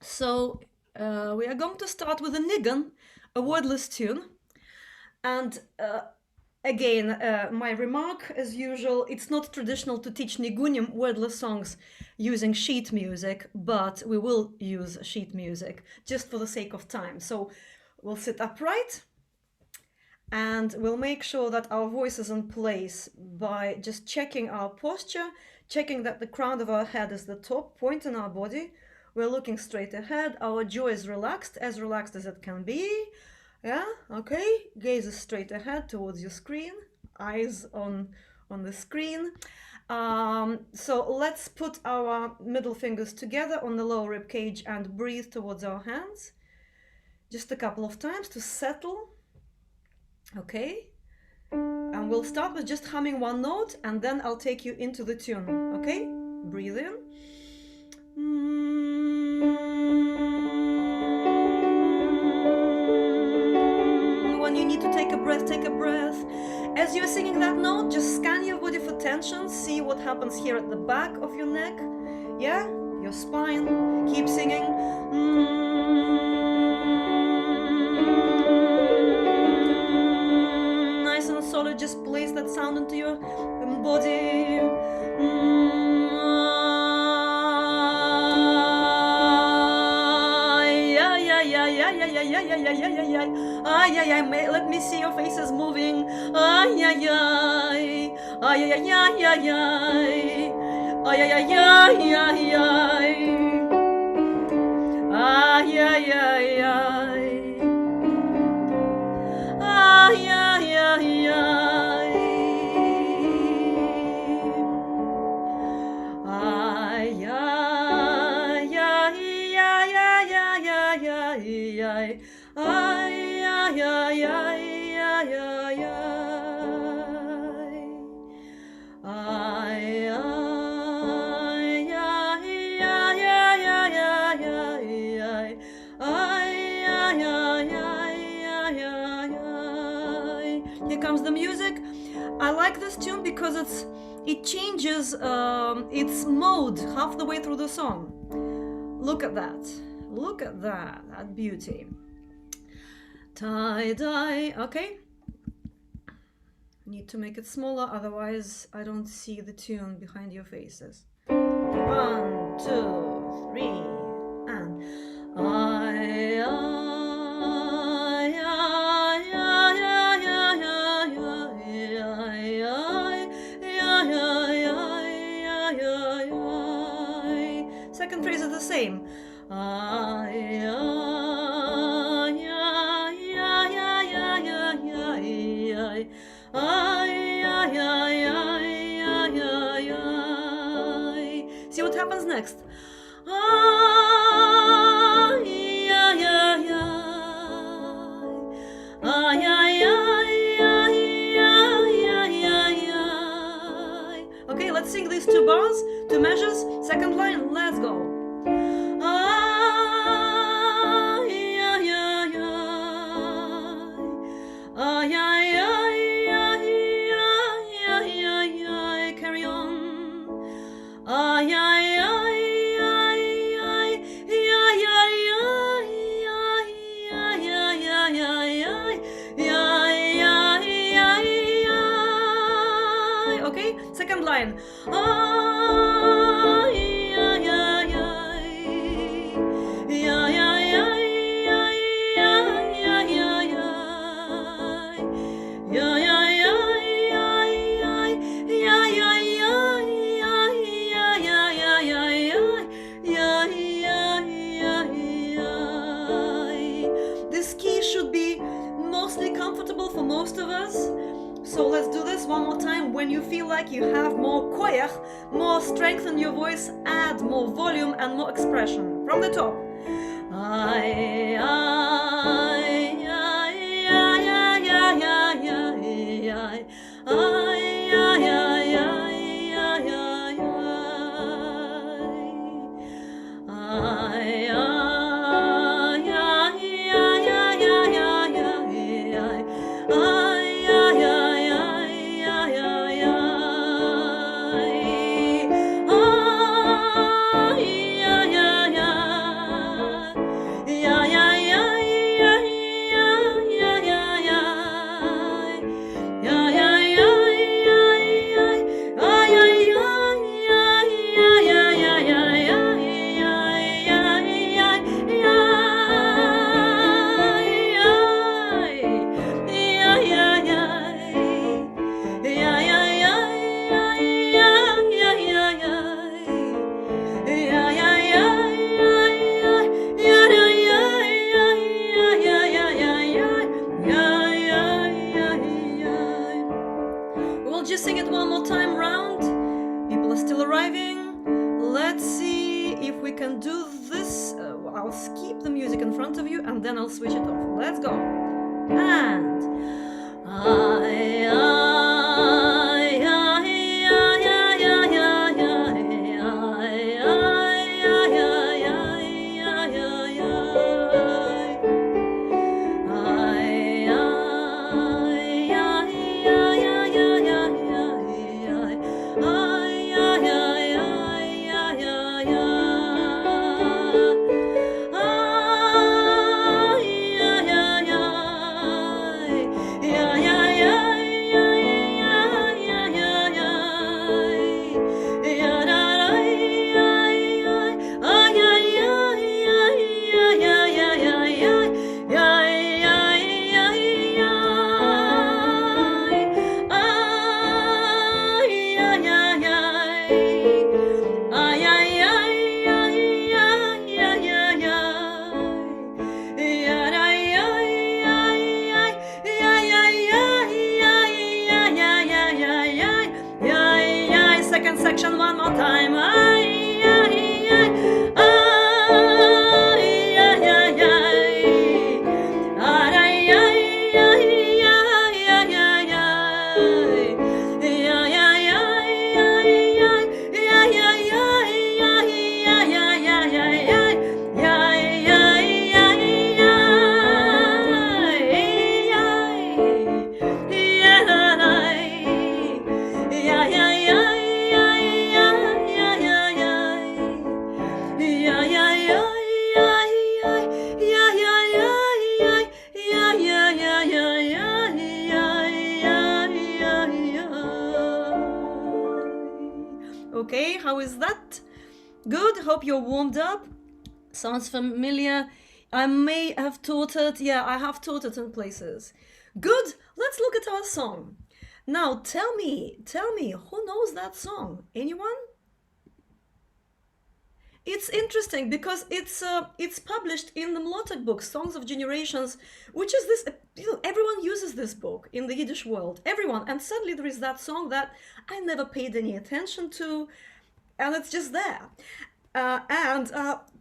So we are going to start with a nigun, a wordless tune. And again, my remark, as usual, it's not traditional to teach nigunim, wordless songs, using sheet music, but we will use sheet music just for the sake of time. So we'll sit upright and we'll make sure that our voice is in place by just checking our posture, checking that the crown of our head is the top point in our body. We're looking straight ahead. Our jaw is relaxed as it can be. Yeah, okay. Gaze is straight ahead towards your screen. Eyes on the screen. So let's put our middle fingers together on the lower rib cage and breathe towards our hands. Just a couple of times to settle. Okay. And we'll start with just humming one note, and then I'll take you into the tune. Okay? Breathe in. When you need to take a breath, take a breath. As you're singing that note, just scan your body for tension. See what happens here at the back of your neck. Yeah? Your spine. Keep singing. Nice and solid. Just place that sound into your body. Ay, ay, ay, let me see your faces moving. Ay, ay, ay. Ay, ay, ay, ay, ay. Ay, ay, ay, ay, ay, ay. Ay, ay, ay, ay. Ay, ay, ay, ay. Ay, ay, ay, ay, ay, ay, ay, ay. Ay, ay, ay, ay, ay, ay, ay. Ay, ay, ay, ay, ay, ay, ay, ay. Ay, ay, ay, ay, ay, ay. Here comes the music. I like this tune because it changes its mode half the way through the song. Look at that. Look at that beauty. Tie-dye, okay? Need to make it smaller, otherwise I don't see the tune behind your faces. 1, 2, 3, and I, second phrase is the same. See what happens next. Okay, let's sing these two bars, two measures. Second line, let's go. Carry on. Okay, second line. This key should be mostly comfortable for most of us. So let's do this one more time. When you feel like you have more koyach, more strength in your voice, add more volume and more expression. From the top. I, I, I, I, I, I, this, I'll keep the music in front of you and then I'll switch it off. Let's go. And second section one more time. Okay, how is that? Good, hope you're warmed up. Sounds familiar. I may have taught it. Yeah, I have taught it in places. Good, let's look at our song. Now tell me, who knows that song? Anyone? It's interesting because it's published in the Mlotek book, Songs of Generations, which is this, everyone uses this book in the Yiddish world, everyone. And suddenly there is that song that I never paid any attention to, and it's just there. And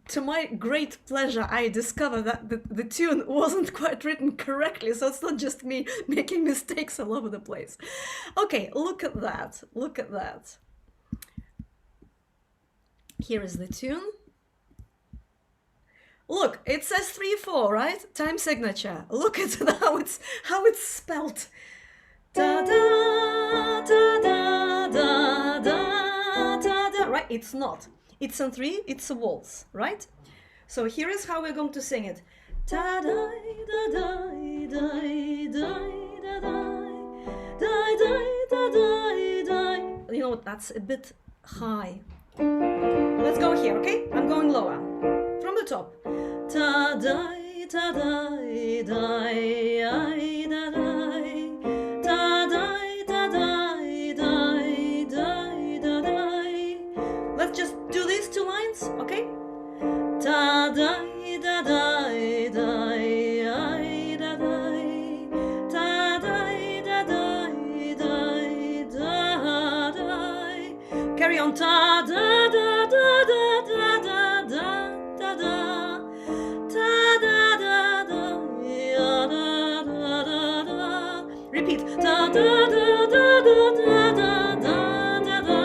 to my great pleasure, I discovered that the tune wasn't quite written correctly, so it's not just me making mistakes all over the place. Okay, look at that, look at that. Here is the tune. Look, it says 3/4, right? Time signature. Look at how it's spelled. Da da da da da da da da. Right? It's not. It's in 3. It's a waltz, right? So here is how we're going to sing it. Da da da da da da da da da da da. You know what? That's a bit high. Let's go here, okay? I'm going lower. From the top. Ta da ta da da da da ta da ta da da da. Let's just do these 2 lines, okay? Ta da da da da da ta da da da da. Carry on. Ta da da da da da da da da. Repeat. Da da da da da da da da da da.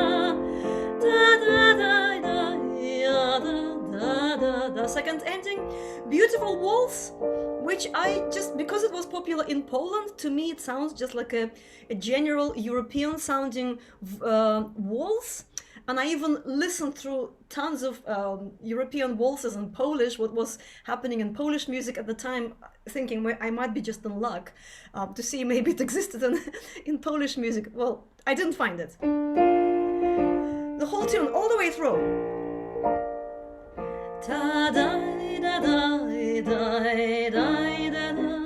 Second ending, beautiful waltz, which I just, because it was popular in Poland, to me it sounds just like a general European sounding waltz. And I even listened through tons of European waltzes in Polish, what was happening in Polish music at the time, thinking I might be just in luck to see maybe it existed in Polish music. Well, I didn't find it. The whole tune, all the way through. Ta da da da da da da da da da da.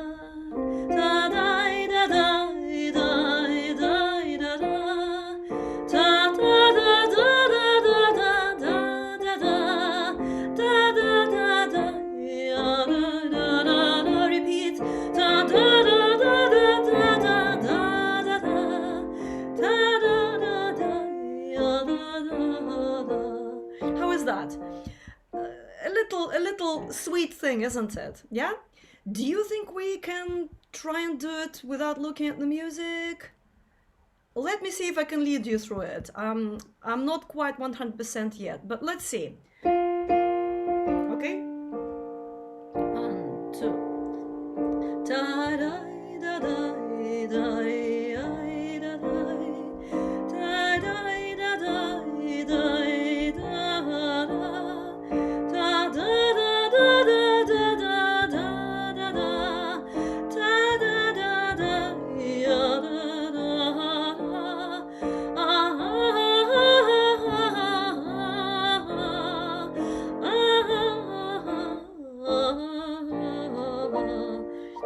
little sweet thing, isn't it? Yeah? Do you think we can try and do it without looking at the music? Let me see if I can lead you through it. I'm not quite 100% yet, but let's see. Okay? 1, 2. Da da da da da.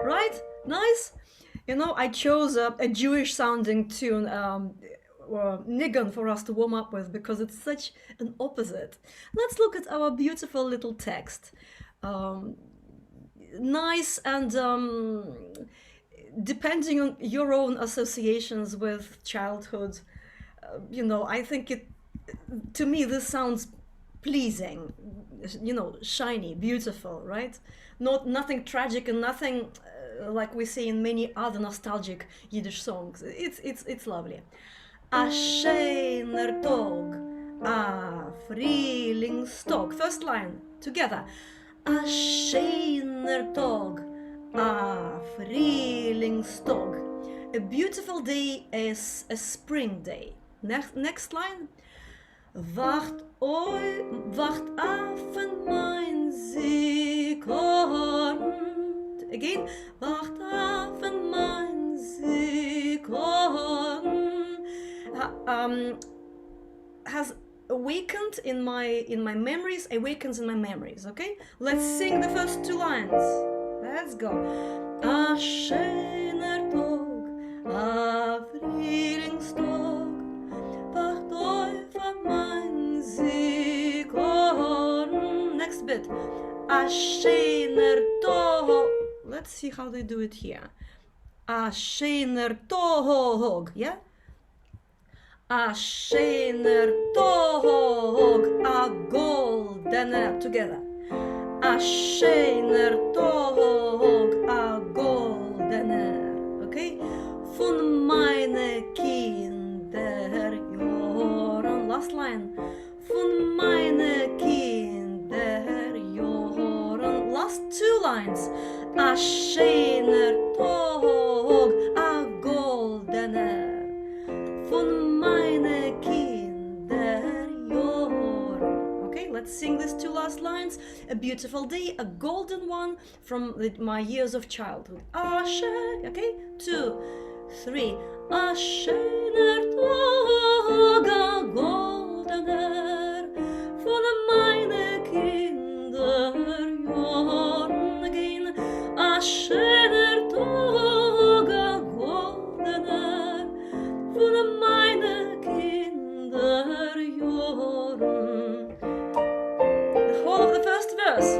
Right? Nice? You know, I chose a Jewish sounding tune, Nigun, for us to warm up with because it's such an opposite. Let's look at our beautiful little text. Nice and depending on your own associations with childhood, you know, I think to me, this sounds pleasing, you know, shiny, beautiful, right? Nothing tragic and nothing like we see in many other nostalgic Yiddish songs. It's lovely. A schöner Tag, a Frühlingstag. First line, together. A schöner Tag, a Frühlingstag. A beautiful day is a spring day. Next line. Wacht auf mein Zikorn. Again. Wacht auf mein Zikorn. Has awakened in my memories, awakens in my memories, okay? Let's sing the first 2 lines. Let's go. A schöner Tag, a Frühlingstag, wacht auf mein Zikorn. Next bit. A schöner Tag. Let's see how they do it here. A schöner Tag, yeah? A schöner Tag, a goldener, together. A schöner Tag, a goldener, okay? Von meine Kinderjahren, last line. Von meine Kinderjahren, last 2 lines. A schöner Tag, a goldener. Von meine Kinderjahren. Okay, let's sing these 2 last lines. A beautiful day, a golden one from my years of childhood. Okay, 2, 3. A schöner Tag, a goldener. Von meine Kinderjahren. Again, a schöner Tag, a goldener. Von meine Kinderjahren. The whole of the first verse.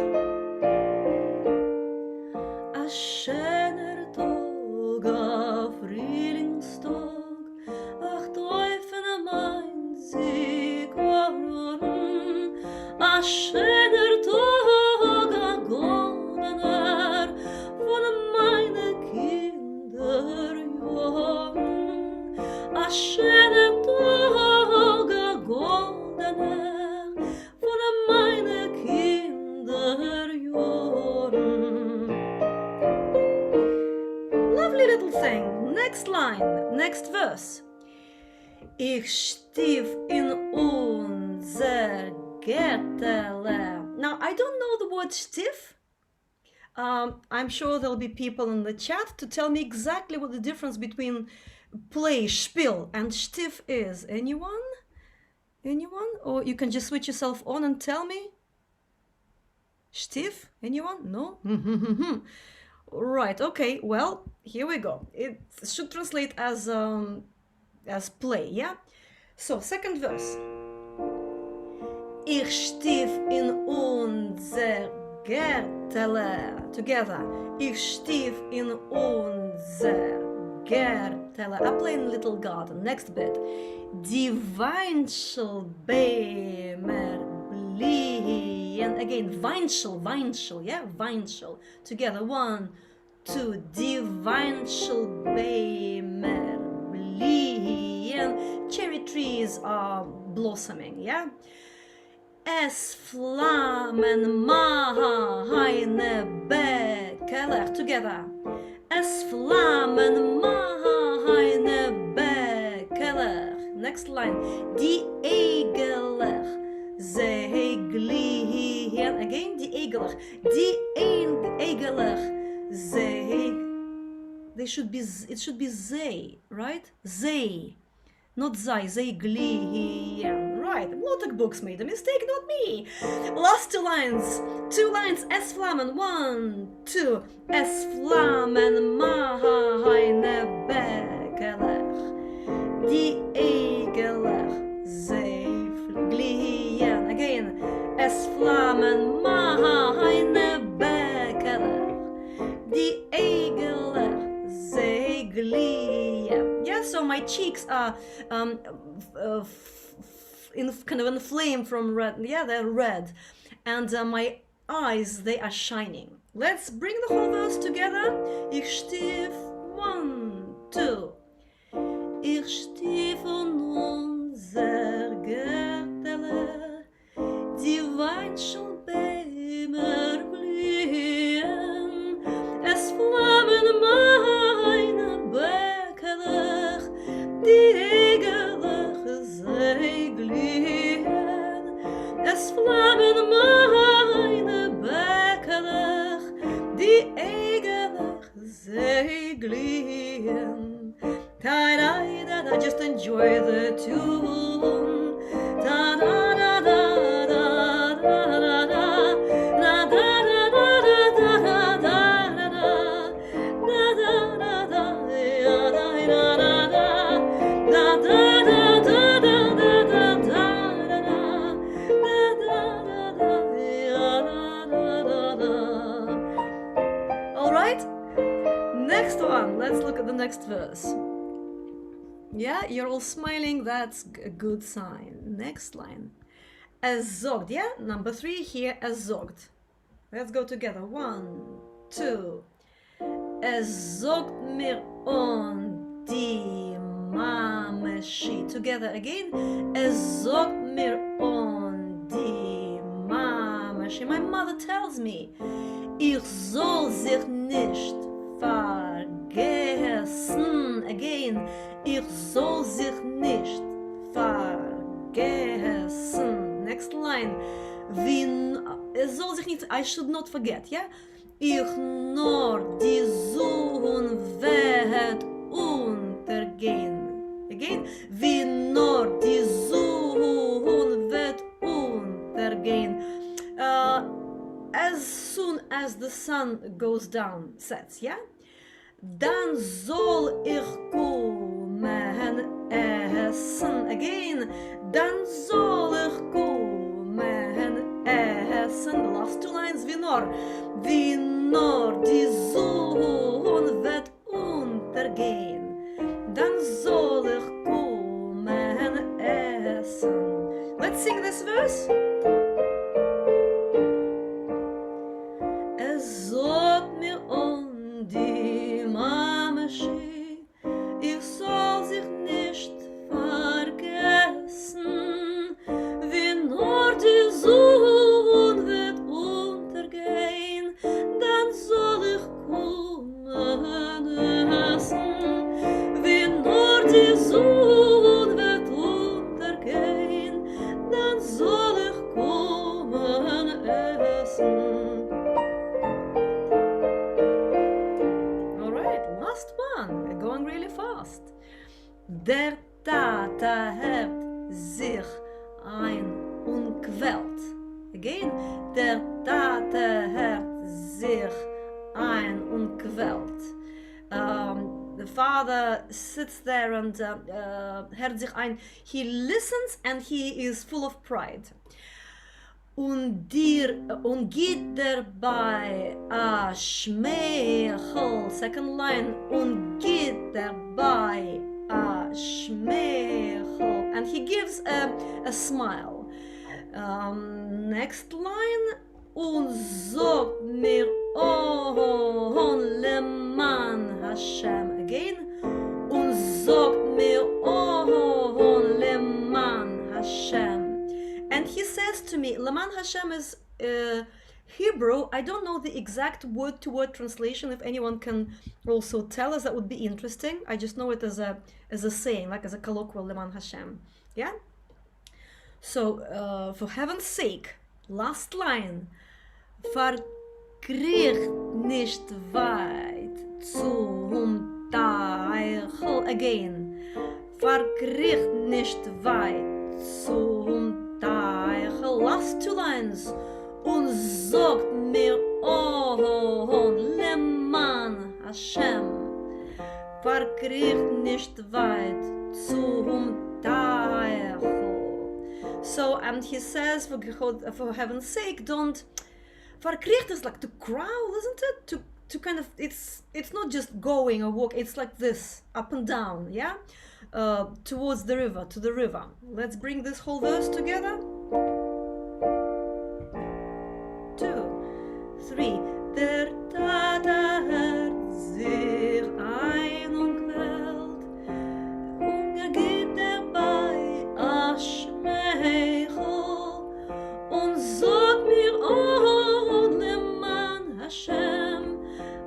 A schöner Tag, a Frühlingstag, wacht auf mein Zikorn. A schöner Tag, a goldener, von meine Kinderjahren. A schöner Tag, a goldener, von meine Kinderjahren. Lovely little thing. Next line, next verse. Ich stief in unser Gärtele. Now, I don't know the word stiff. I'm sure there'll be people in the chat to tell me exactly what the difference between play, spiel, and stiff is. Anyone? Anyone? Or you can just switch yourself on and tell me. Stiff? Anyone? No? Right, okay, well, here we go. It should translate as play, yeah? So, second verse. Ich stief in unser Gärtele. Together. Ich stief in unser Gärtele. I play in little garden. Next bit. Die Weinschelbäume blühen. bliehen. Again, Weinschel, yeah, Weinschel. Together, 1, 2, die Weinschelbäume bliehen. Cherry trees are blossoming, yeah. Es flammen meine Bäckeler. Together. Es flammen meine Bäckeler. Next line. Die Egeler. Zij gliehen. Again, die Egeler. Die Egeler. Zij. It should be they, right? They. Not zij gliehen. Right, Mlotek books made a mistake, not me. Last 2 lines. 2 lines. Es flammen. 1, 2. Es flammen meine Bäckeler. Die Egeler. Zij gliehen. Again. Es flammen meine Bäckeler. Die Egeler. Zij gliehen. Yeah, so my cheeks are in kind of inflamed from red. Yeah, they're red, and my eyes, they are shining. Let's bring the whole verse together. Ich stief 1, 2. Ich stief von unser Gärtele, die Weinschelbäume blühen, es flammen meine Bäckeler, die Egeler zij glühen, es flammen meine Bäckeler, die Egeler zij glühen. Ta-da-da-da, just enjoy the tune. Ta-da-da-da-da-da-da-da-da, Next one, let's look at the next verse. Yeah, you're all smiling, that's a good sign. Next line. Zogt, yeah? Number 3 here, zogt. Let's go together. 1, 2. Zogt mir on die Mameschi. Together again. Zogt mir on die Mameschi. My mother tells me, ich soll sich nicht vergessen. Again, ich soll sich nicht vergessen. Next line. Soll sich nicht, I should not forget, yeah? Ich nur die Sonne wird untergehen. Again, wie nur die Sonne wird untergehen. As soon as the sun goes down, sets, yeah? Dann soll ich kommen essen. Again, dann soll ich kommen essen. The last 2 lines, wie nur die Sonne wird untergehen. Dann soll ich kommen essen. Let's sing this verse. Zogt mir on die Mameschi, ich soll sich nicht vergessen, wie nur die Sonne wird untergehen, dann soll ich kommen essen, wie nur die Sonne wird untergehen, dann soll ich kommen essen. Last one, we're going really fast. Der Tata hebt sich ein und quält. Again, der Tata hebt sich ein und quält. The father sits there and hebt sich ein. He listens and he is full of pride. Und geht dabei a Schmeichel, second line, und geht dabei a Schmeichel, and he gives a smile. Next line. Und sagt mir ohon leman Hashem. Again. Und sagt mir ohon leman Hashem. And he says to me, leman Hashem is Hebrew. I don't know the exact word-to-word translation. If anyone can also tell us, that would be interesting. I just know it as a saying, like as a colloquial, leman Hashem. Yeah? So, for heaven's sake, last line. Verkriegt nicht weit zum Teufel. Again. Verkriegt nicht weit zum Teufel. Last two lines. Und sagt mir ohon leman Hashem. Verkriegt nicht weit zum Teufel. So, and he says, for heaven's sake, don't. Verkriegt is like to growl, isn't it? To kind of, it's not just going or walk, it's like this, up and down, yeah? Towards the river, to the river. Let's bring this whole verse together. 2, 3. Der Tata hört sich ein und quält, und geht dabei Aschmeichel, und sagt mir, oh, leman Hashem,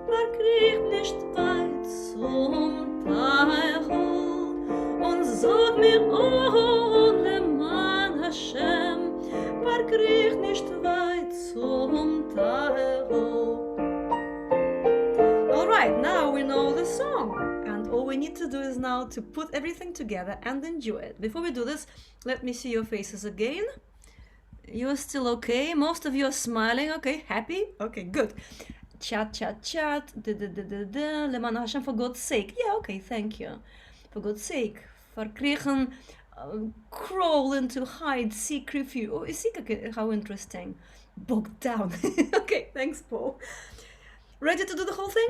verkriegt nicht weit zum Teufel, und sagt mir, oh, leman Hashem, verkriegt nicht weit zum Teufel. Alright, now we know the song, and all we need to do is now to put everything together and enjoy it. Before we do this, let me see your faces again. You're still okay? Most of you are smiling, okay? Happy? Okay, good. Chat, chat, chat. Leman Hashem, for God's sake. Yeah, okay, thank you. For God's sake. Verkriegen, crawl into, hide, seek refuge. Oh, seek, okay, how interesting. Bogged down. Okay, thanks, Paul. Ready to do the whole thing?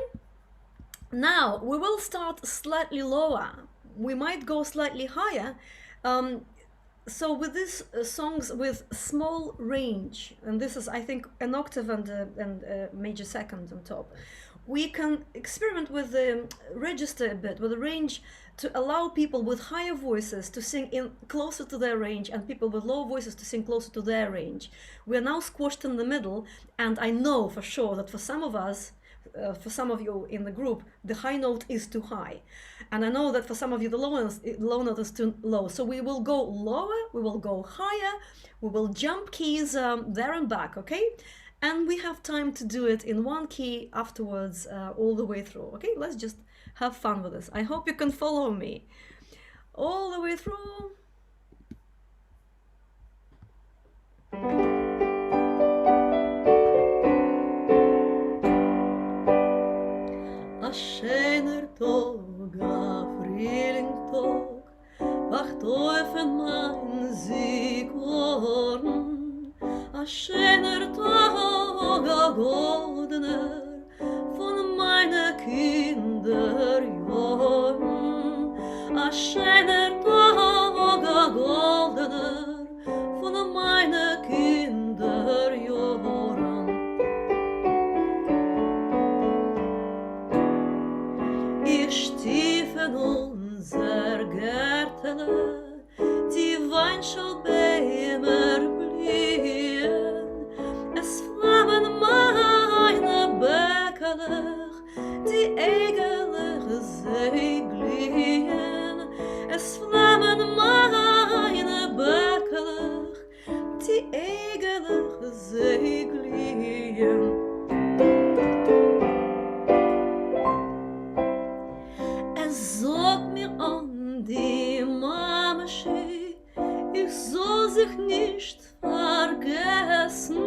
Now, we will start slightly lower. We might go slightly higher. So with these songs with small range, and this is, I think, an octave and a major second on top, we can experiment with the register a bit, with the range, to allow people with higher voices to sing in closer to their range and people with low voices to sing closer to their range. We are now squashed in the middle, and I know for sure that for some of us, for some of you in the group, the high note is too high. And I know that for some of you, the low note is too low. So we will go lower, we will go higher, we will jump keys there and back, okay? And we have time to do it in one key afterwards, all the way through, okay? Let's just have fun with this. I hope you can follow me all the way through. A schöner Tag, a Frühlingstag, wacht auf in mein Zikorn. A schöner Tag, a goldener, von meinen Kinderjahren. A schöner Tag, a goldener, von meinen Kinderjahren. Ich tief in unser Gärtele, die Weinschelbäume blühen, es flammen meine Bäckerlich, die eigentlich sie glühen, es flammen meine Bäckerlich, die eigentlich sie glühen. Sag mir an die Mamesche, ich soll sich nicht vergessen,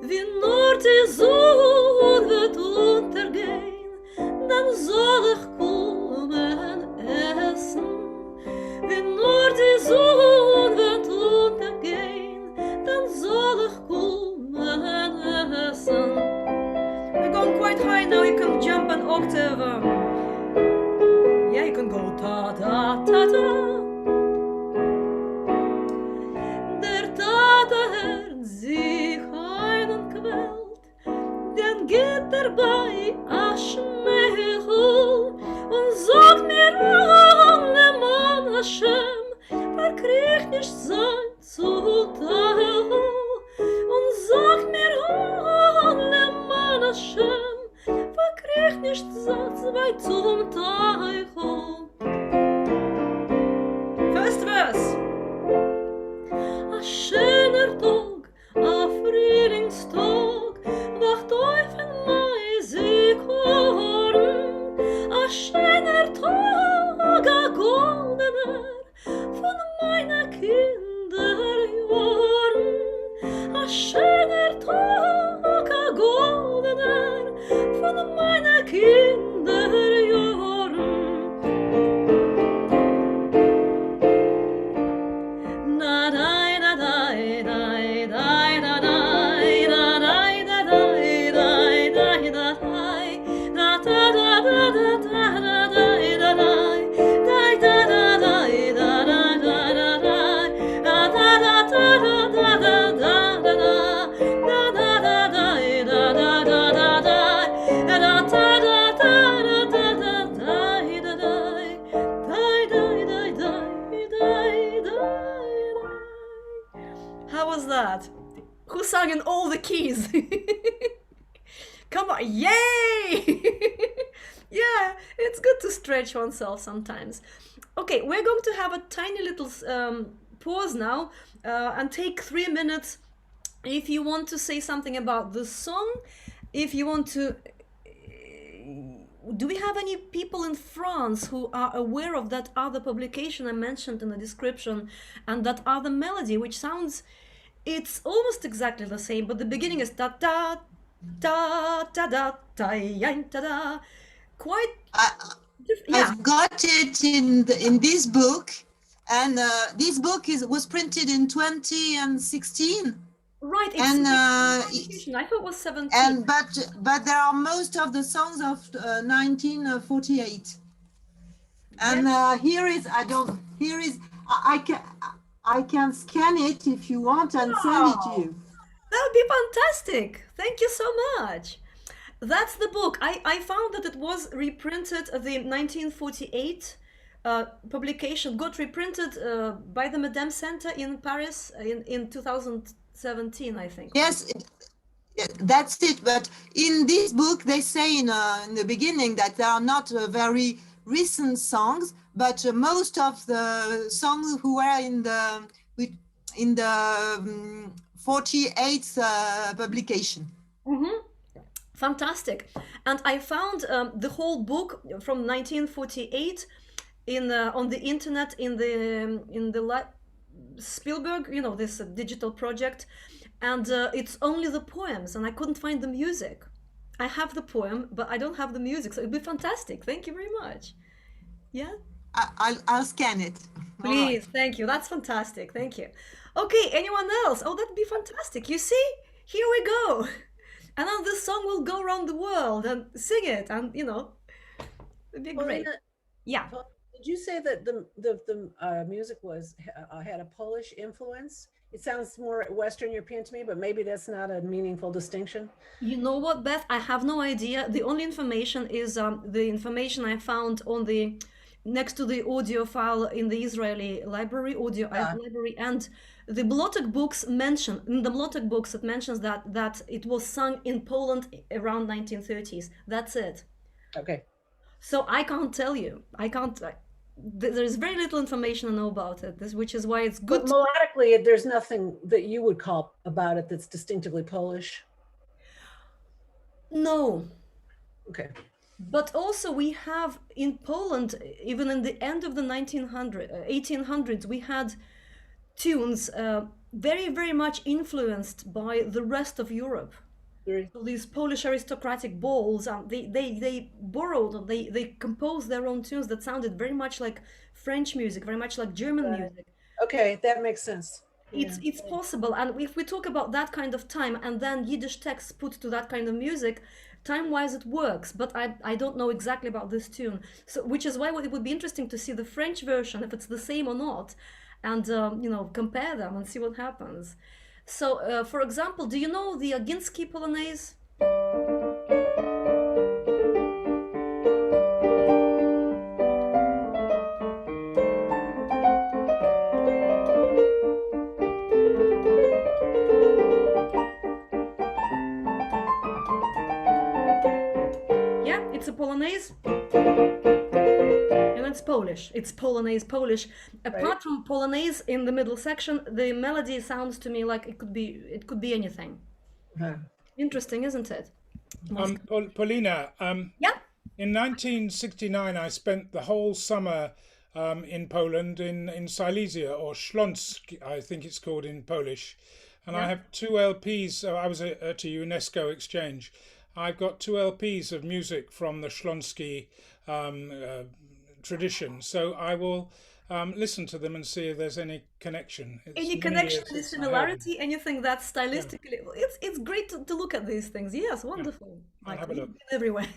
wie nur die Sonne wird untergehen, dann soll ich kommen essen. Wie nur die Sonne wird untergehen, dann soll ich kommen essen. We're going quite high now, you can jump an octave. Yeah, you can go ta-ta-ta-ta. Der Tata geht dabei Aschmechel und sagt mir alle Mann Hashem, verkrieg nicht sein zu Teil und sagt mir alle Mann Hashem, verkrieg nicht sein zwei zum Teil. First verse. A schöner Tag, a Frühlingstag, wacht auf in mein Zikorn. A schöner Tag, a goldener, von meiner Kinderjahren. A schöner Tag, a goldener, von meiner Kinderjahren. Na dai da dai dai dai da dai da dai da dai dai dai da dai da da da da da da dai da dai dai da da dai da da da da dai da da da da da da da da da da dai da da da da dai da da da da da da da dai da dai dai dai dai dai dai. How was that? Who sang in all the keys? Come on, yay! Yeah, it's good to stretch oneself sometimes. Okay, we're going to have a tiny little pause now and take 3 minutes if you want to say something about the song, if you want to... Do we have any people in France who are aware of that other publication I mentioned in the description and that other melody, which sounds, it's almost exactly the same, but the beginning is da da da da da da da da. Quite. Yeah. I've got it in this book, and this book was printed in 2016. Right, it's and I thought it was 17. And but there are most of the songs of 1948. And here is I can scan it if you want and send it to you. That would be fantastic. Thank you so much. That's the book. I found that it was reprinted, the 1948 publication got reprinted by the MEDEM Center in Paris in 2017, I think. Yes, that's it. But in this book, they say in the beginning that they are not very recent songs, but most of the songs who were in the 48th publication. Mm-hmm. Fantastic. And I found the whole book from 1948 on the internet in the Spielberg, this digital project, and it's only the poems, and I couldn't find the music. I have the poem, but I don't have the music, so it'd be fantastic. Thank you very much. Yeah? I'll scan it. Please, right. Thank you. That's fantastic. Thank you. Okay, anyone else? Oh, that'd be fantastic. You see? Here we go. And then this song will go around the world and sing it, and it'd be great. Polina, yeah. Did you say that the music had a Polish influence? It sounds more Western European to me, but maybe that's not a meaningful distinction. You know what, Beth? I have no idea. The only information is the information I found on the next to the audio file in the Israeli library, library, and the Mlotek books mention, in the Mlotek books it mentions that it was sung in Poland around 1930s. That's it. Okay. So I can't tell you. There's very little information I know about it, which is why it's good. But melodically, there's nothing that you would call about it that's distinctively Polish? No. Okay. But also we have in Poland, even in the end of the 1800s, we had tunes very, very much influenced by the rest of Europe. So these Polish aristocratic balls, they borrowed, they composed their own tunes that sounded very much like French music, very much like German music. Okay, that makes sense. It's possible, and if we talk about that kind of time and then Yiddish texts put to that kind of music, time-wise it works, but I don't know exactly about this tune. So, which is why it would be interesting to see the French version, if it's the same or not, and compare them and see what happens. So, for example, do you know the Aginsky Polonaise? It's a Polonaise. And it's Polish. It's Polonaise Polish. Apart from Polonaise in the middle section, the melody sounds to me like it could be anything. Interesting, isn't it? Polina, Yeah. in 1969, I spent the whole summer in Poland, in Silesia, or Śląsk, I think it's called in Polish. And I have 2 LPs. I was at a UNESCO exchange. I've got 2 LPs of music from the Śląski tradition. So I will listen to them and see if there's any connection. Any connection, any similarity, anything that's stylistically. It's great to look at these things. Yes, wonderful. I'll have a look. Everywhere.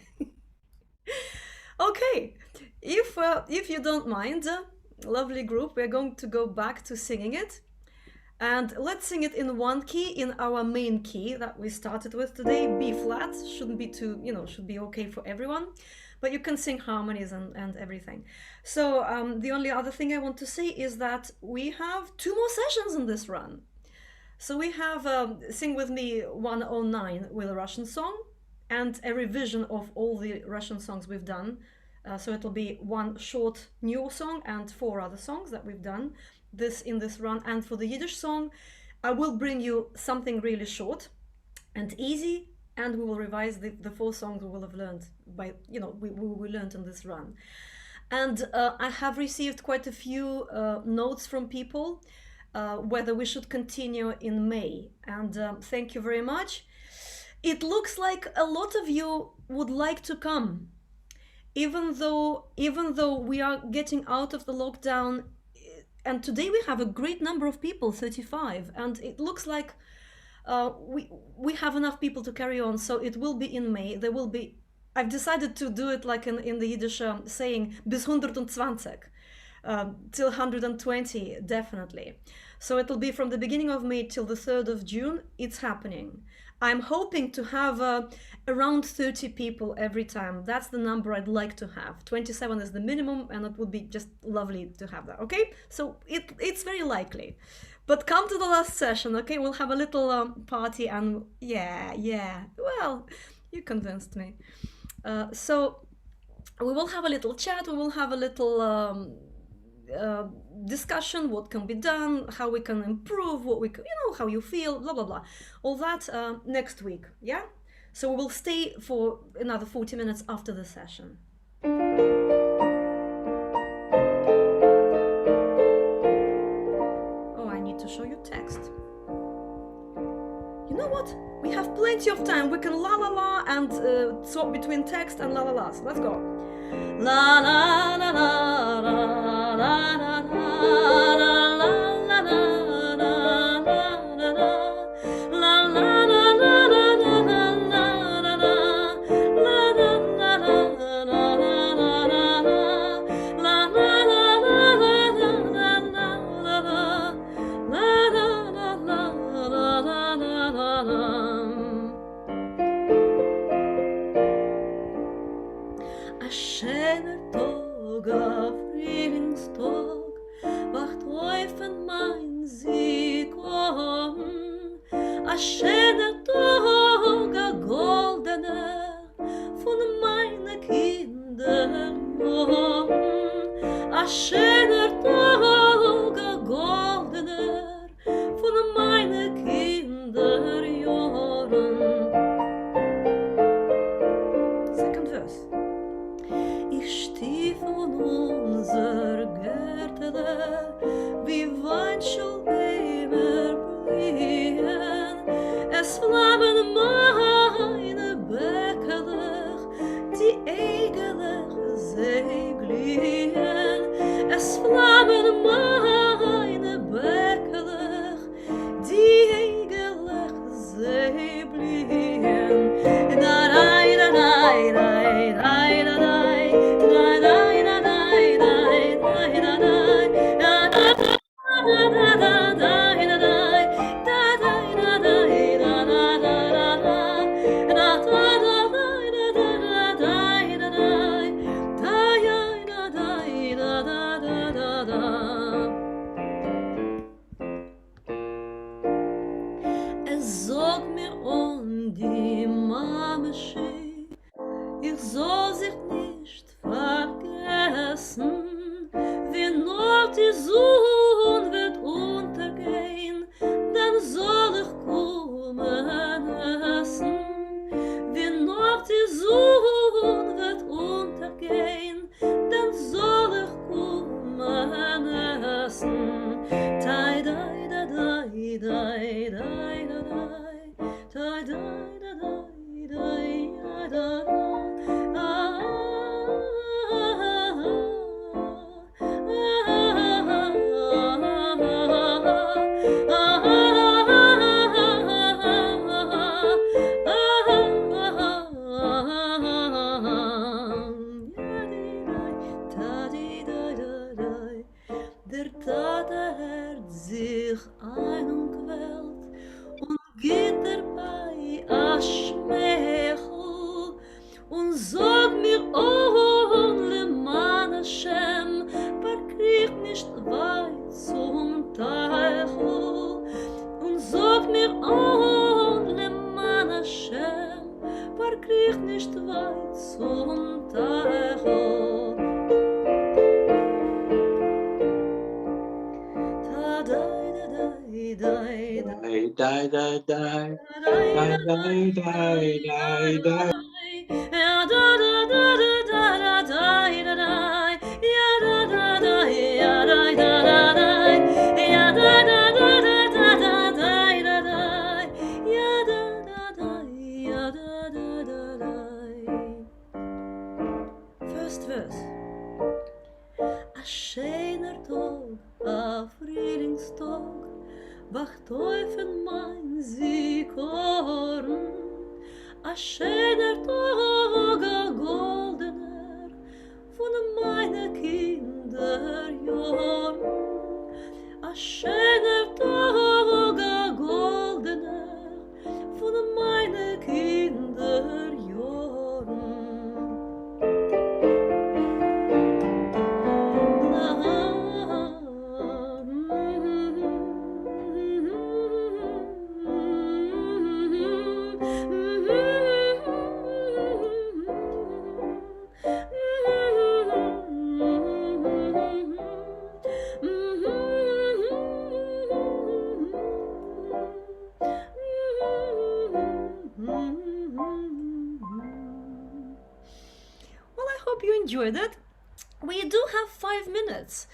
Okay, if you don't mind, lovely group, we're going to go back to singing it. And let's sing it in one key, in our main key that we started with today, B flat. Shouldn't be too, should be okay for everyone. But you can sing harmonies and everything. So the only other thing I want to say is that we have 2 more sessions in this run. So we have Sing With Me 109 with a Russian song and a revision of all the Russian songs we've done. So it'll be 1 short new song and 4 other songs that we've done in this run. And for the Yiddish song, I will bring you something really short and easy, and we will revise the 4 songs we will have learned we learned in this run. And I have received quite a few notes from people whether we should continue in May, and thank you very much. It looks like a lot of you would like to come, even though we are getting out of the lockdown. And today we have a great number of people, 35, and it looks like we have enough people to carry on. So it will be in May. There will be. I've decided to do it like in the Yiddish saying bis 120, till 120 definitely. So it'll be from the beginning of May till the 3rd of June. It's happening. I'm hoping to have around 30 people every time. That's the number I'd like to have. 27 is the minimum, and it would be just lovely to have that, okay? So it's very likely. But come to the last session, okay? We'll have a little party, and yeah. Well, you convinced me. So we will have a little chat. We will have a little discussion, what can be done, how we can improve, what we can, how you feel, blah blah blah, all that next week. Yeah, so we will stay for another 40 minutes after the session. Oh, I need to show you text. You know what, we have plenty of time. We can la la la and swap between text and la la la. So let's go. La la la la la la la a schöner Tag, a goldener von meinen Kindern, a schöner Tag, a goldener von meinen Kinderjahren. Second verse. Ich stief von unser Gärtele, wie Weinschul Bämer blühen. Es flammen meine Bäckerlich, die eigentlich sie glühen. Es und sag mir oh leman Hashem, verkrieg nicht weit zum Teichel, und sag mir oh leman Hashem, verkrieg nicht weit zum Teichel. Da dai da dai dai Die, die, die, die. dai Die, die, die, die, die. ja da da da da da da da da ja da da da ja da da da da ja da da da da da da da ja da da da ja da da da. First verse. A schöner Tag, a Frühlingstag, wacht auf in mein Zikorn. A schöner Tag, a goldener, von meine Kinderjahren. A schöner Tag, a goldener, von meine Kinderjahren. Well, I hope you enjoyed it. We do have 5 minutes,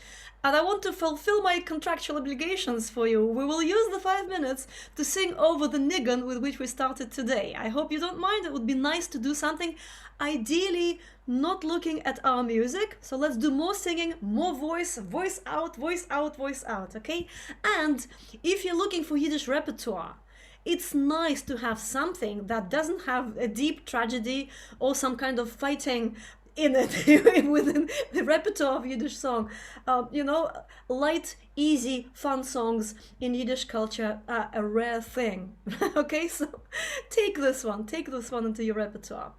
and I want to fulfill my contractual obligations for you. We will use the 5 minutes to sing over the nigun with which we started today. I hope you don't mind. It would be nice to do something, ideally not looking at our music. So let's do more singing, more voice, voice out, voice out, voice out, okay? And if you're looking for Yiddish repertoire, it's nice to have something that doesn't have a deep tragedy or some kind of fighting in it within the repertoire of Yiddish song. You know, light, easy, fun songs in Yiddish culture are a rare thing. Okay, so take this one into your repertoire.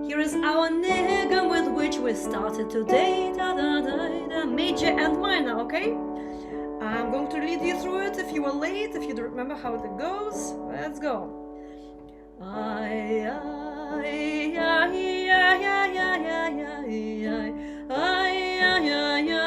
Here is our nigun with which we started today. Da, da, da, da, major and minor, okay? I'm going to lead you through it. If you were late, if you don't remember how it goes, let's go. Ay, ay, ay, ay, ay, ay, ay, ay, ay, ay, ay, ay, ay,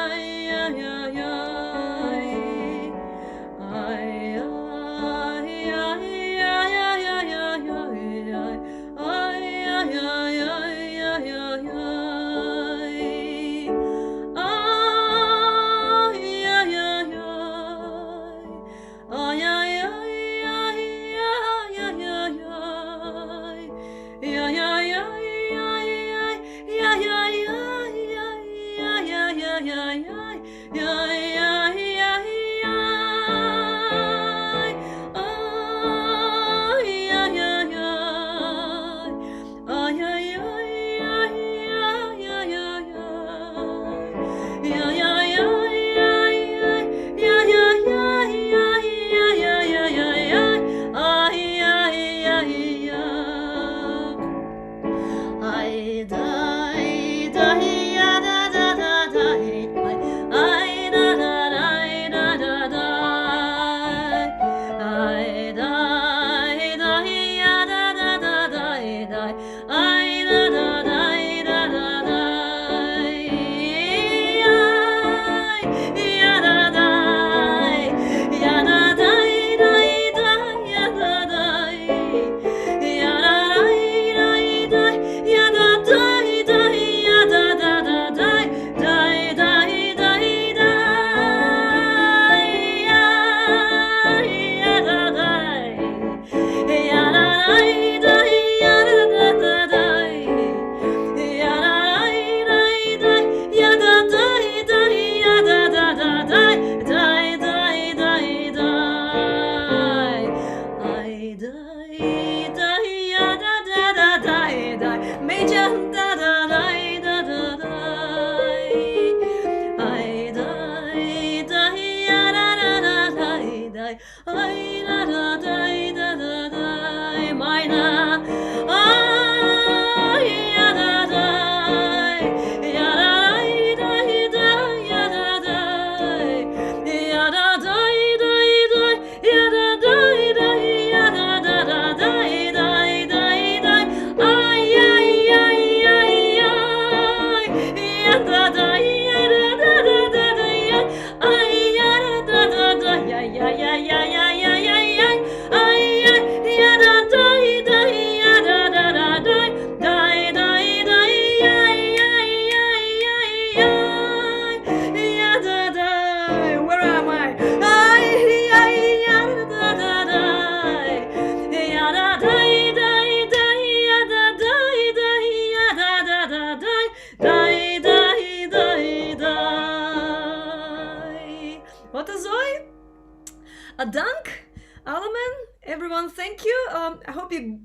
you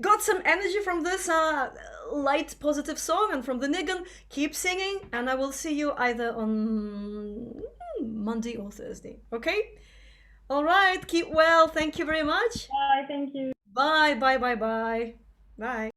got some energy from this light, positive song and from the niggin. Keep singing, and I will see you either on Monday or Thursday. Okay? All right. Keep well. Thank you very much. Bye. Thank you. Bye. Bye. Bye. Bye. Bye.